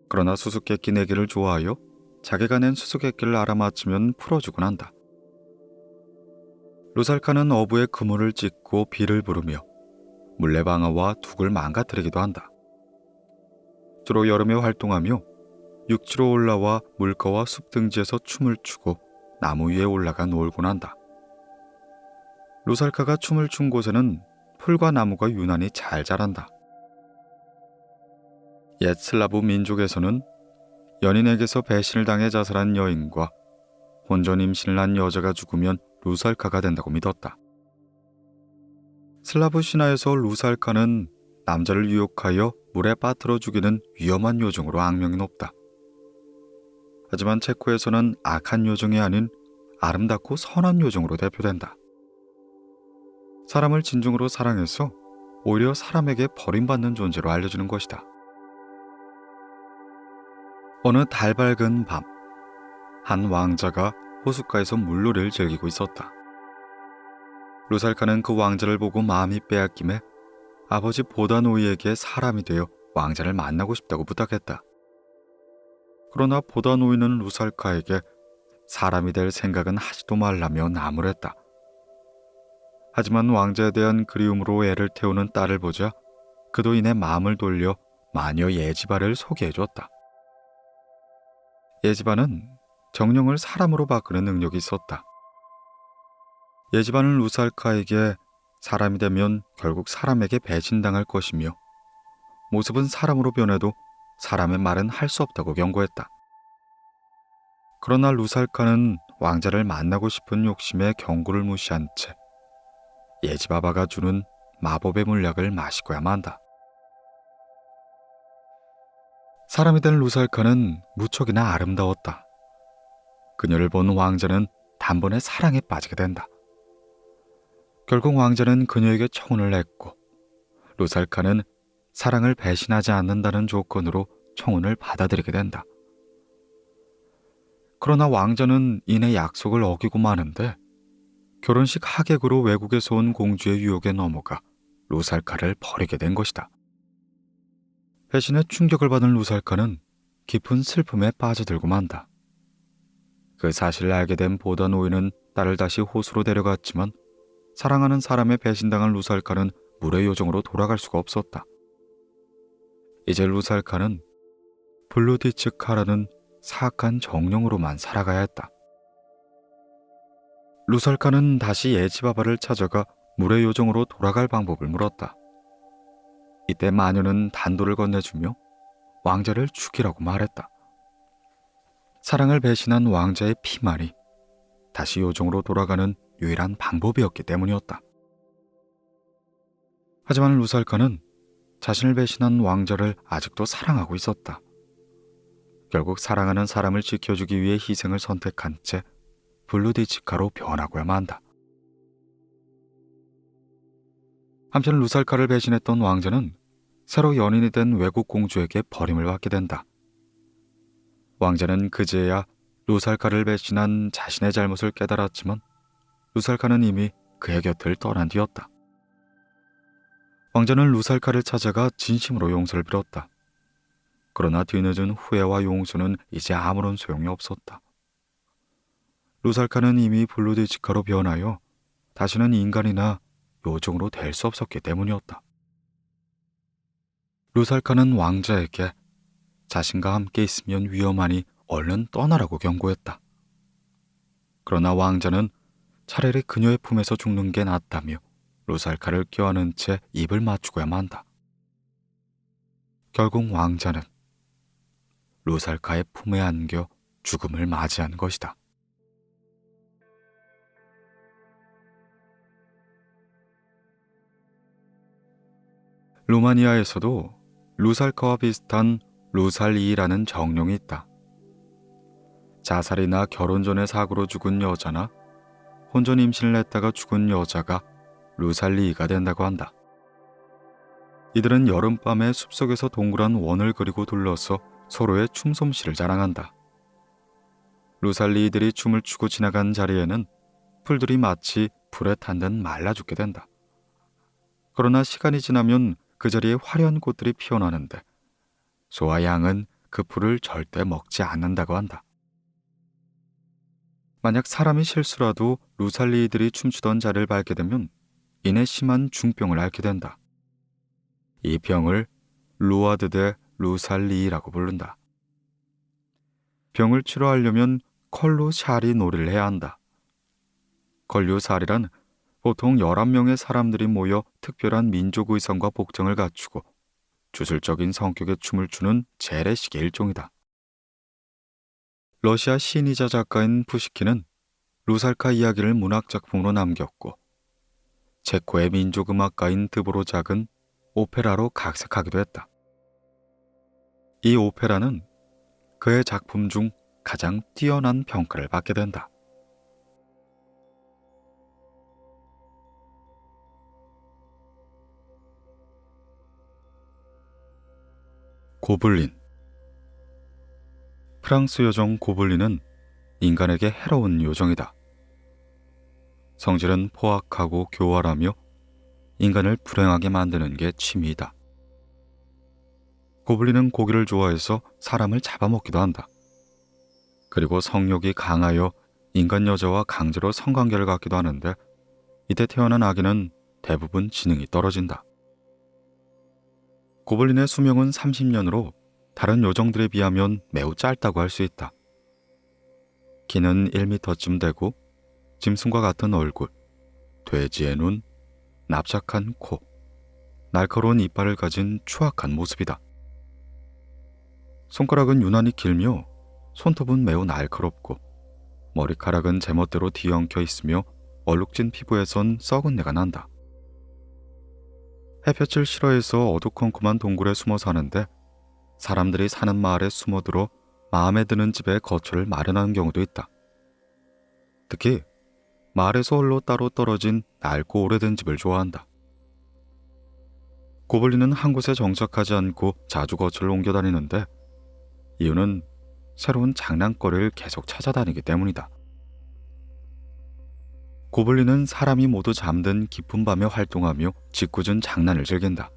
그러나 수수께끼 내기를 좋아하여 자기가 낸 수수께끼를 알아맞히면 풀어주곤 한다. 루살카는 어부의 그물을 찢고 비를 부르며 물레방아와 둑을 망가뜨리기도 한다. 주로 여름에 활동하며 육지로 올라와 물가와 숲 등지에서 춤을 추고 나무 위에 올라가 놀곤 한다. 루살카가 춤을 춘 곳에는 풀과 나무가 유난히 잘 자란다. 옛 슬라브 민족에서는 연인에게서 배신을 당해 자살한 여인과 혼전 임신을 한 여자가 죽으면 루살카가 된다고 믿었다. 슬라브 신화에서 루살카는 남자를 유혹하여 물에 빠뜨려 죽이는 위험한 요정으로 악명이 높다. 하지만 체코에서는 악한 요정이 아닌 아름답고 선한 요정으로 대표된다. 사람을 진정으로 사랑해서 오히려 사람에게 버림받는 존재로 알려주는 것이다. 어느 달 밝은 밤, 한 왕자가 호숫가에서 물놀이를 즐기고 있었다. 루살카는 그 왕자를 보고 마음이 빼앗김에 아버지 보다노이에게 사람이 되어 왕자를 만나고 싶다고 부탁했다. 그러나 보다노이는 루살카에게 사람이 될 생각은 하지도 말라며 나무랬다. 하지만 왕자에 대한 그리움으로 애를 태우는 딸을 보자 그도 이내 마음을 돌려 마녀 예지바를 소개해줬다. 예지바는 정령을 사람으로 바꾸는 능력이 있었다. 예지바는 루살카에게 사람이 되면 결국 사람에게 배신당할 것이며 모습은 사람으로 변해도 사람의 말은 할 수 없다고 경고했다. 그러나 루살카는 왕자를 만나고 싶은 욕심에 경고를 무시한 채 예지바바가 주는 마법의 물약을 마시고야 만다. 사람이 된 루살카는 무척이나 아름다웠다. 그녀를 본 왕자는 단번에 사랑에 빠지게 된다. 결국 왕자는 그녀에게 청혼을 했고 루살카는 사랑을 배신하지 않는다는 조건으로 청혼을 받아들이게 된다. 그러나 왕자는 이내 약속을 어기고 마는데 결혼식 하객으로 외국에서 온 공주의 유혹에 넘어가 루살카를 버리게 된 것이다. 배신에 충격을 받은 루살카는 깊은 슬픔에 빠져들고 만다. 그 사실을 알게 된 보다노이는 딸을 다시 호수로 데려갔지만 사랑하는 사람에 배신당한 루살카는 물의 요정으로 돌아갈 수가 없었다. 이제 루살카는 블루디츠카라는 사악한 정령으로만 살아가야 했다. 루살카는 다시 예지바바를 찾아가 물의 요정으로 돌아갈 방법을 물었다. 이때 마녀는 단도를 건네주며 왕자를 죽이라고 말했다. 사랑을 배신한 왕자의 피말이 다시 요정으로 돌아가는 유일한 방법이었기 때문이었다. 하지만 루살카는 자신을 배신한 왕자를 아직도 사랑하고 있었다. 결국 사랑하는 사람을 지켜주기 위해 희생을 선택한 채 블루디치카로 변하고야만 한다. 한편 루살카를 배신했던 왕자는 새로 연인이 된 외국 공주에게 버림을 받게 된다. 왕자는 그제야 루살카를 배신한 자신의 잘못을 깨달았지만 루살카는 이미 그의 곁을 떠난 뒤였다. 왕자는 루살카를 찾아가 진심으로 용서를 빌었다. 그러나 뒤늦은 후회와 용서는 이제 아무런 소용이 없었다. 루살카는 이미 블루디치카로 변하여 다시는 인간이나 요정으로 될 수 없었기 때문이었다. 루살카는 왕자에게 자신과 함께 있으면 위험하니 얼른 떠나라고 경고했다. 그러나 왕자는 차라리 그녀의 품에서 죽는 게 낫다며 루살카를 껴안은 채 입을 맞추고야만 한다. 결국 왕자는 루살카의 품에 안겨 죽음을 맞이한 것이다. 루마니아에서도 루살카와 비슷한 루살리라는 정령이 있다. 자살이나 결혼 전에 사고로 죽은 여자나 혼전 임신을 했다가 죽은 여자가 루살리가 된다고 한다. 이들은 여름밤에 숲속에서 동그란 원을 그리고 둘러서 서로의 춤솜씨를 자랑한다. 루살리들이 춤을 추고 지나간 자리에는 풀들이 마치 불에 탄 듯 말라 죽게 된다. 그러나 시간이 지나면 그 자리에 화려한 꽃들이 피어나는데 소와 양은 그 풀을 절대 먹지 않는다고 한다. 만약 사람이 실수라도 루살리들이 춤추던 자리를 밟게 되면 이내 심한 중병을 앓게 된다. 이 병을 루아드 데 루살리라고 부른다. 병을 치료하려면 컬루샤리 놀이를 해야 한다. 컬루샤리란 보통 11명의 사람들이 모여 특별한 민족 의상과 복장을 갖추고 주술적인 성격의 춤을 추는 재래식의 일종이다. 러시아 시인이자 작가인 푸시킨은 루살카 이야기를 문학작품으로 남겼고 체코의 민족음악가인 드보로작은 오페라로 각색하기도 했다. 이 오페라는 그의 작품 중 가장 뛰어난 평가를 받게 된다. 고블린. 프랑스 요정 고블린은 인간에게 해로운 요정이다. 성질은 포악하고 교활하며 인간을 불행하게 만드는 게 취미이다. 고블린은 고기를 좋아해서 사람을 잡아먹기도 한다. 그리고 성욕이 강하여 인간 여자와 강제로 성관계를 갖기도 하는데 이때 태어난 아기는 대부분 지능이 떨어진다. 고블린의 수명은 30년으로 다른 요정들에 비하면 매우 짧다고 할 수 있다. 키는 1m쯤 되고 짐승과 같은 얼굴, 돼지의 눈, 납작한 코, 날카로운 이빨을 가진 추악한 모습이다. 손가락은 유난히 길며 손톱은 매우 날카롭고 머리카락은 제멋대로 뒤엉켜 있으며 얼룩진 피부에선 썩은 내가 난다. 햇볕을 싫어해서 어두컴컴한 동굴에 숨어 사는데 사람들이 사는 마을에 숨어들어 마음에 드는 집에 거처를 마련하는 경우도 있다. 특히 마을에서 홀로 따로 떨어진 낡고 오래된 집을 좋아한다. 고블린은 한 곳에 정착하지 않고 자주 거처를 옮겨 다니는데 이유는 새로운 장난거리를 계속 찾아다니기 때문이다. 고블린은 사람이 모두 잠든 깊은 밤에 활동하며 짓궂은 장난을 즐긴다.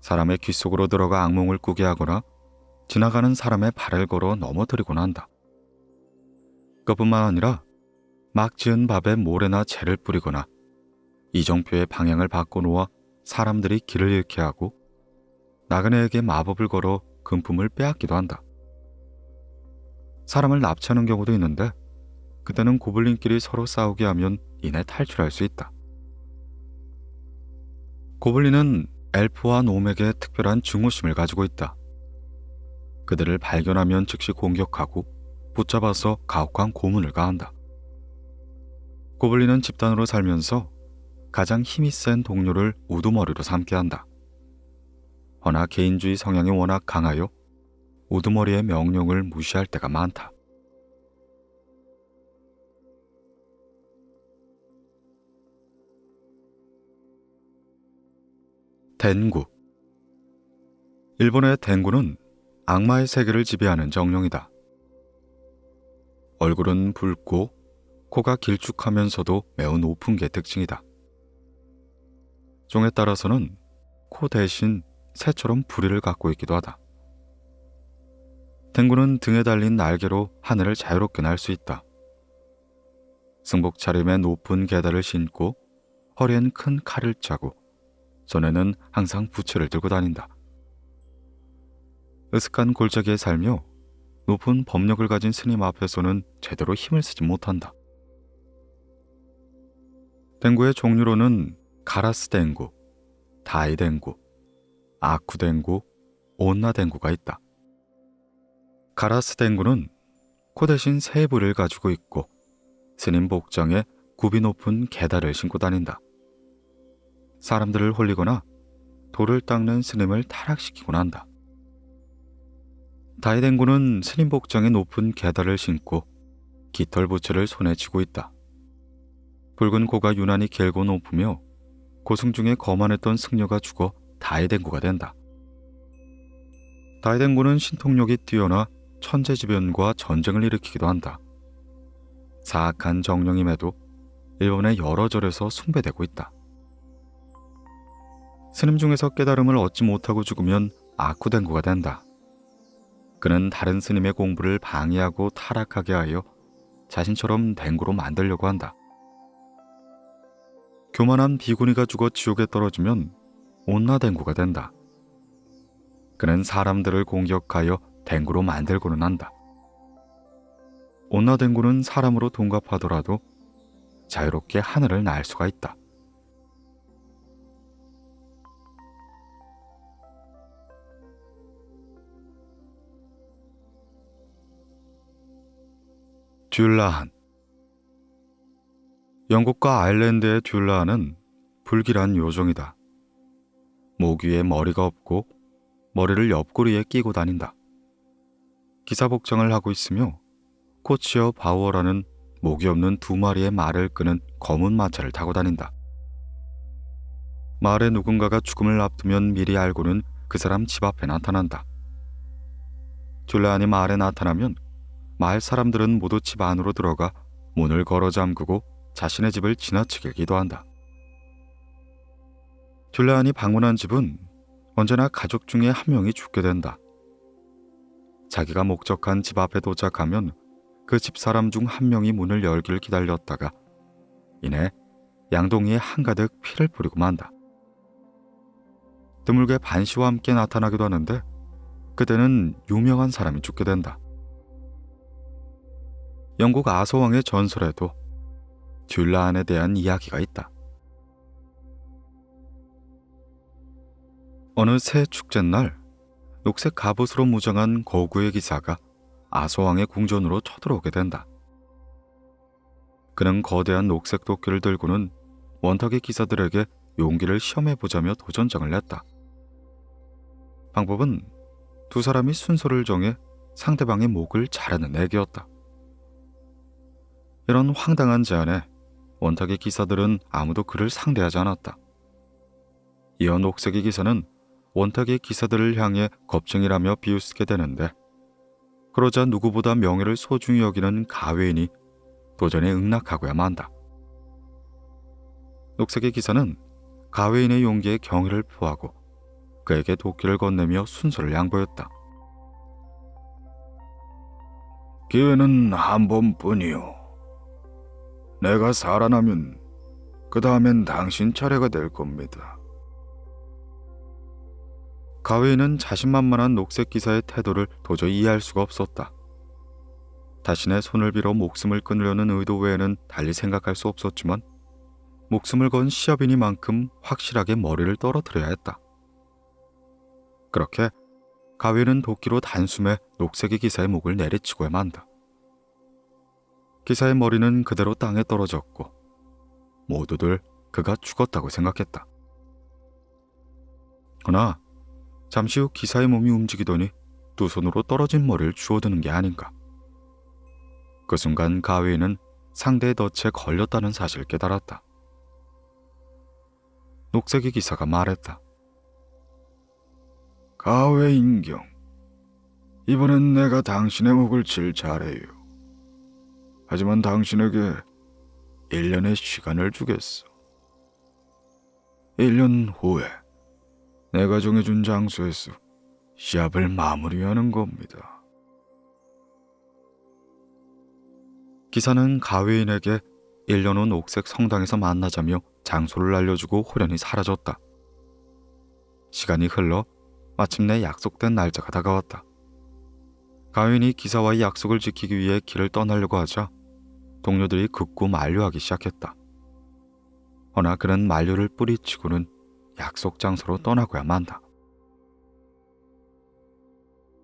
사람의 귀 속으로 들어가 악몽을 꾸게 하거나 지나가는 사람의 발을 걸어 넘어뜨리곤 한다. 그뿐만 아니라 막 지은 밥에 모래나 재를 뿌리거나 이정표의 방향을 바꿔놓아 사람들이 길을 잃게 하고 나그네에게 마법을 걸어 금품을 빼앗기도 한다. 사람을 납치하는 경우도 있는데 그때는 고블린끼리 서로 싸우게 하면 이내 탈출할 수 있다. 고블린은 엘프와 놈에게 특별한 증오심을 가지고 있다. 그들을 발견하면 즉시 공격하고 붙잡아서 가혹한 고문을 가한다. 고블린은 집단으로 살면서 가장 힘이 센 동료를 우두머리로 삼게 한다. 허나 개인주의 성향이 워낙 강하여 우두머리의 명령을 무시할 때가 많다. 덴구. 일본의 덴구는 악마의 세계를 지배하는 정령이다. 얼굴은 붉고 코가 길쭉하면서도 매우 높은 게 특징이다. 종에 따라서는 코 대신 새처럼 부리를 갖고 있기도 하다. 댕구는 등에 달린 날개로 하늘을 자유롭게 날 수 있다. 승복 차림에 높은 게다를 신고 허리엔 큰 칼을 차고 손에는 항상 부채를 들고 다닌다. 으슥한 골짜기에 살며 높은 법력을 가진 스님 앞에서는 제대로 힘을 쓰지 못한다. 댕구의 종류로는 가라스 댕구, 다이 댕구, 아쿠 댕구, 온나 댕구가 있다. 가라스 댕구는 코 대신 새 부리를 가지고 있고 스님 복장에 굽이 높은 게다를 신고 다닌다. 사람들을 홀리거나 돌을 닦는 스님을 타락시키곤 한다. 다이 댕구는 스님 복장에 높은 게다를 신고 깃털 부채를 손에 쥐고 있다. 붉은 코가 유난히 길고 높으며 고승 중에 거만했던 승려가 죽어 다이댕구가 된다. 다이댕구는 신통력이 뛰어나 천재지변과 전쟁을 일으키기도 한다. 사악한 정령임에도 일본의 여러 절에서 숭배되고 있다. 스님 중에서 깨달음을 얻지 못하고 죽으면 아쿠댕구가 된다. 그는 다른 스님의 공부를 방해하고 타락하게 하여 자신처럼 댕구로 만들려고 한다. 교만한 비구니가 죽어 지옥에 떨어지면 온나 댕구가 된다. 그는 사람들을 공격하여 댕구로 만들고는 한다. 온나 댕구는 사람으로 동갑하더라도 자유롭게 하늘을 날 수가 있다. 듀라한. 영국과 아일랜드의 듀라한은 불길한 요정이다. 목 위에 머리가 없고 머리를 옆구리에 끼고 다닌다. 기사 복장을 하고 있으며 코치어 바우어라는 목이 없는 두 마리의 말을 끄는 검은 마차를 타고 다닌다. 마을에 누군가가 죽음을 앞두면 미리 알고는 그 사람 집 앞에 나타난다. 듀라한이 마을에 나타나면 마을 사람들은 모두 집 안으로 들어가 문을 걸어 잠그고 자신의 집을 지나치길 기도한다. 듀라한이 방문한 집은 언제나 가족 중에 한 명이 죽게 된다. 자기가 목적한 집 앞에 도착하면 그 집 사람 중 한 명이 문을 열기를 기다렸다가 이내 양동이에 한가득 피를 뿌리고 만다. 드물게 반시와 함께 나타나기도 하는데 그때는 유명한 사람이 죽게 된다. 영국 아서왕의 전설에도 듀라한에 대한 이야기가 있다. 어느 새 축제날 녹색 갑옷으로 무장한 거구의 기사가 아서왕의 궁전으로 쳐들어오게 된다. 그는 거대한 녹색 도끼를 들고는 원탁의 기사들에게 용기를 시험해보자며 도전장을 냈다. 방법은 두 사람이 순서를 정해 상대방의 목을 자르는 내기였다. 이런 황당한 제안에 원탁의 기사들은 아무도 그를 상대하지 않았다. 이어 녹색의 기사는 원탁의 기사들을 향해 겁쟁이라며 비웃게 되는데 그러자 누구보다 명예를 소중히 여기는 가웨인이 도전에 응낙하고야 만다. 녹색의 기사는 가웨인의 용기에 경의를 표하고 그에게 도끼를 건네며 순서를 양보했다. 기회는 한 번뿐이요. 내가 살아나면 그 다음엔 당신 차례가 될 겁니다. 가웨인은 자신만만한 녹색 기사의 태도를 도저히 이해할 수가 없었다. 자신의 손을 빌어 목숨을 끊으려는 의도 외에는 달리 생각할 수 없었지만 목숨을 건 시합이니만큼 확실하게 머리를 떨어뜨려야 했다. 그렇게 가위는 도끼로 단숨에 녹색이 기사의 목을 내리치고야 만다. 기사의 머리는 그대로 땅에 떨어졌고 모두들 그가 죽었다고 생각했다. 그러나 잠시 후 기사의 몸이 움직이더니 두 손으로 떨어진 머리를 주워드는 게 아닌가. 그 순간 가위는 상대의 덫에 걸렸다는 사실을 깨달았다. 녹색이 기사가 말했다. 가외 인경, 이번엔 내가 당신의 목을 칠 차례요. 하지만 당신에게 1년의 시간을 주겠어. 1년 후에 내가 정해준 장소에서 시합을 마무리하는 겁니다. 기사는 가위인에게 1년 후 녹색 성당에서 만나자며 장소를 알려주고 호련히 사라졌다. 시간이 흘러 마침내 약속된 날짜가 다가왔다. 가위인이 기사와의 약속을 지키기 위해 길을 떠나려고 하자 동료들이 극구 만류하기 시작했다. 허나 그는 만류를 뿌리치고는 약속 장소로 떠나고야 만다.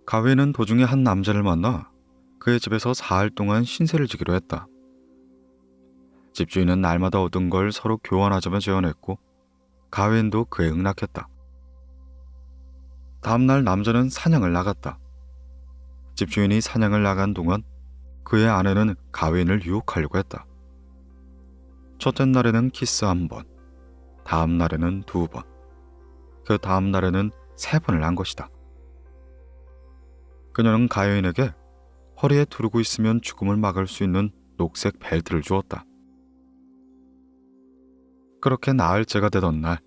가위인은 도중에 한 남자를 만나 그의 집에서 사흘 동안 신세를 지기로 했다. 집주인은 날마다 얻은 걸 서로 교환하자며 제안했고 가위인도 그에 응낙했다. 다음날 남자는 사냥을 나갔다. 집주인이 사냥을 나간 동안 그의 아내는 가위인을 유혹하려고 했다. 첫째 날에는 키스 1번, 다음 날에는 2번, 그 다음 날에는 3번을 한 것이다. 그녀는 가위인에게 허리에 두르고 있으면 죽음을 막을 수 있는 녹색 벨트를 주었다. 그렇게 나흘째가 되던 날,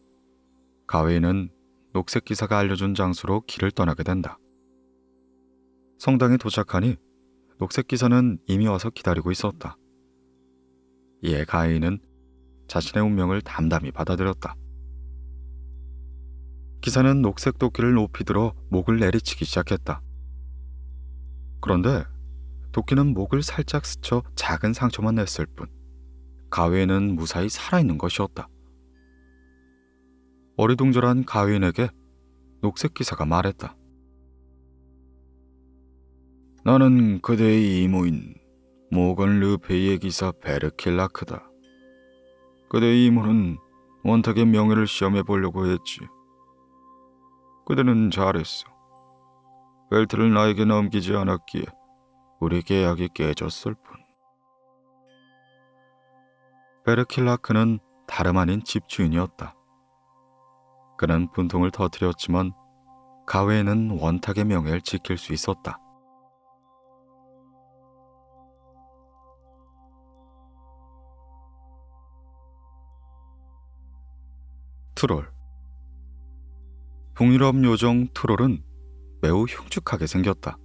가위인은 녹색 기사가 알려준 장소로 길을 떠나게 된다. 성당에 도착하니 녹색 기사는 이미 와서 기다리고 있었다. 이에 가위인은 자신의 운명을 담담히 받아들였다. 기사는 녹색 도끼를 높이 들어 목을 내리치기 시작했다. 그런데 도끼는 목을 살짝 스쳐 작은 상처만 냈을 뿐 가위인은 무사히 살아있는 것이었다. 어리둥절한 가위인에게 녹색 기사가 말했다. 나는 그대의 이모인 모건 르페이의 기사 베르킬라크다. 그대의 이모는 원탁의 명예를 시험해 보려고 했지. 그대는 잘했어. 벨트를 나에게 넘기지 않았기에 우리 계약이 깨졌을 뿐. 베르킬라크는 다름 아닌 집주인이었다. 그는 분통을 터뜨렸지만 가위인은 원탁의 명예를 지킬 수 있었다. 트롤. 북유럽 요정 트롤은 매우 흉측하게 생겼다.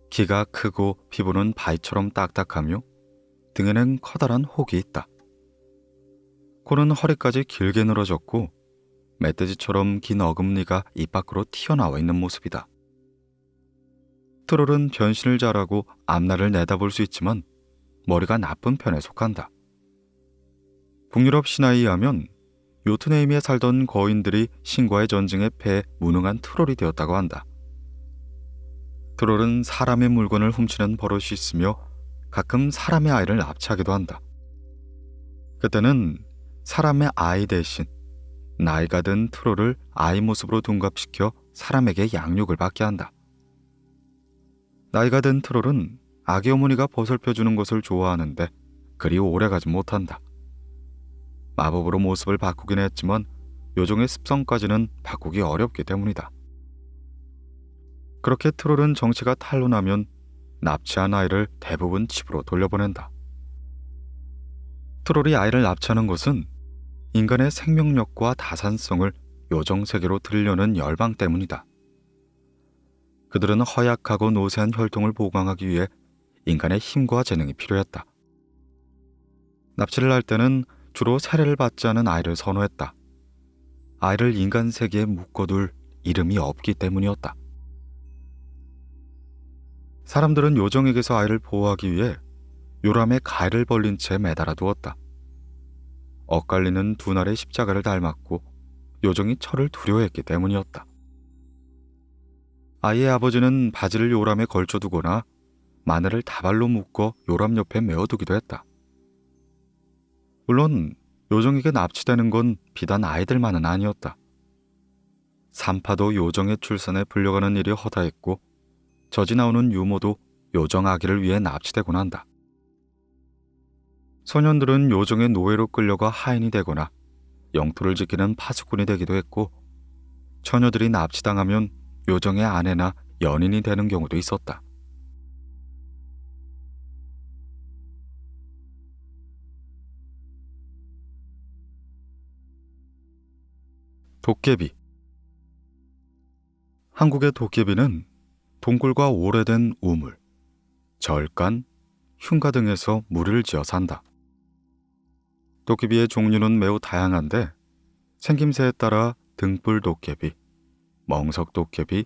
키가 크고 피부는 바위처럼 딱딱하며 등에는 커다란 혹이 있다. 코는 허리까지 길게 늘어졌고 멧돼지처럼 긴 어금니가 입 밖으로 튀어나와 있는 모습이다. 트롤은 변신을 잘하고 앞날을 내다볼 수 있지만 머리가 나쁜 편에 속한다. 북유럽 신화에 의하면 요트네임에 살던 거인들이 신과의 전쟁에 패해 무능한 트롤이 되었다고 한다. 트롤은 사람의 물건을 훔치는 버릇이 있으며 가끔 사람의 아이를 납치하기도 한다. 그때는 사람의 아이 대신 나이가 든 트롤을 아이 모습으로 둔갑시켜 사람에게 양육을 받게 한다. 나이가 든 트롤은 아기 어머니가 보살펴주는 것을 좋아하는데 그리 오래가지 못한다. 마법으로 모습을 바꾸긴 했지만 요정의 습성까지는 바꾸기 어렵기 때문이다. 그렇게 트롤은 정체가 탄로나면 납치한 아이를 대부분 집으로 돌려보낸다. 트롤이 아이를 납치하는 것은 인간의 생명력과 다산성을 요정 세계로 들려는 열방 때문이다. 그들은 허약하고 노쇠한 혈통을 보강하기 위해 인간의 힘과 재능이 필요했다. 납치를 할 때는 주로 세례를 받지 않은 아이를 선호했다. 아이를 인간 세계에 묶어둘 이름이 없기 때문이었다. 사람들은 요정에게서 아이를 보호하기 위해 요람에 가위를 벌린 채 매달아 두었다. 엇갈리는 두 날의 십자가를 닮았고 요정이 철을 두려워했기 때문이었다. 아이의 아버지는 바지를 요람에 걸쳐두거나 마늘을 다발로 묶어 요람 옆에 메어두기도 했다. 물론 요정에게 납치되는 건 비단 아이들만은 아니었다. 산파도 요정의 출산에 불려가는 일이 허다했고 젖이 나오는 유모도 요정 아기를 위해 납치되곤 한다. 소년들은 요정의 노예로 끌려가 하인이 되거나 영토를 지키는 파수꾼이 되기도 했고 처녀들이 납치당하면 요정의 아내나 연인이 되는 경우도 있었다. 도깨비. 한국의 도깨비는 동굴과 오래된 우물, 절간, 흉가 등에서 무리를 지어 산다. 도깨비의 종류는 매우 다양한데 생김새에 따라 등불 도깨비, 멍석 도깨비,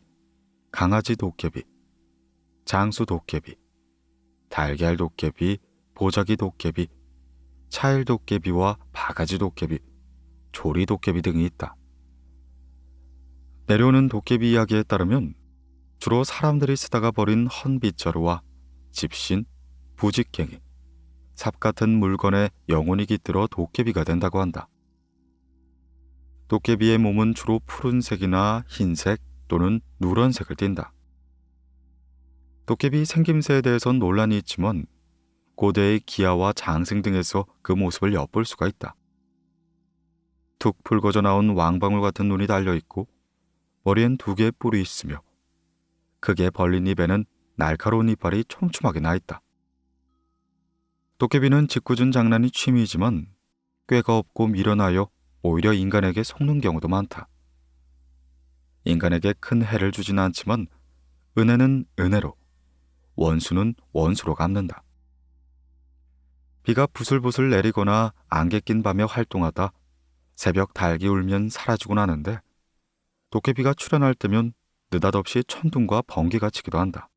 강아지 도깨비, 장수 도깨비, 달걀 도깨비, 보자기 도깨비, 차일 도깨비와 바가지 도깨비, 조리 도깨비 등이 있다. 내려오는 도깨비 이야기에 따르면 주로 사람들이 쓰다가 버린 헌빗자루와 집신, 부직갱이, 삽 같은 물건에 영혼이 깃들어 도깨비가 된다고 한다. 도깨비의 몸은 주로 푸른색이나 흰색 또는 누런색을 띈다. 도깨비 생김새에 대해선 논란이 있지만 고대의 기아와 장생 등에서 그 모습을 엿볼 수가 있다. 툭 붉어져 나온 왕방울 같은 눈이 달려있고 머리엔 2개의 뿔이 있으며 크게 벌린 입에는 날카로운 이빨이 촘촘하게 나있다. 도깨비는 짓궂은 장난이 취미이지만 꾀가 없고 미련하여 오히려 인간에게 속는 경우도 많다. 인간에게 큰 해를 주지는 않지만 은혜는 은혜로, 원수는 원수로 갚는다. 비가 부슬부슬 내리거나 안개 낀 밤에 활동하다 새벽 닭이 울면 사라지곤 하는데 도깨비가 출현할 때면 느닷없이 천둥과 번개가 치기도 한다.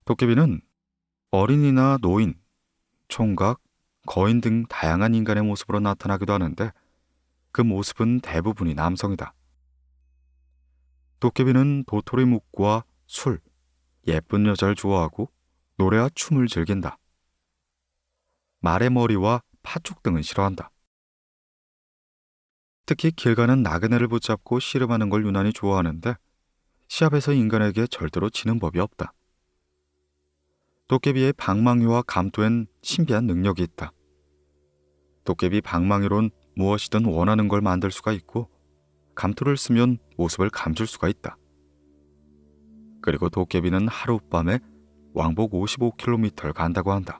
도깨비는 어린이나 노인, 총각, 거인 등 다양한 인간의 모습으로 나타나기도 하는데 그 모습은 대부분이 남성이다. 도깨비는 도토리 묵과 술, 예쁜 여자를 좋아하고 노래와 춤을 즐긴다. 말의 머리와 팥죽 등은 싫어한다. 특히 길 가는 나그네를 붙잡고 씨름하는 걸 유난히 좋아하는데 시합에서 인간에게 절대로 지는 법이 없다. 도깨비의 방망이와 감토엔 신비한 능력이 있다. 도깨비 방망이론 무엇이든 원하는 걸 만들 수가 있고 감토를 쓰면 모습을 감출 수가 있다. 그리고 도깨비는 하룻밤에 왕복 55km를 간다고 한다.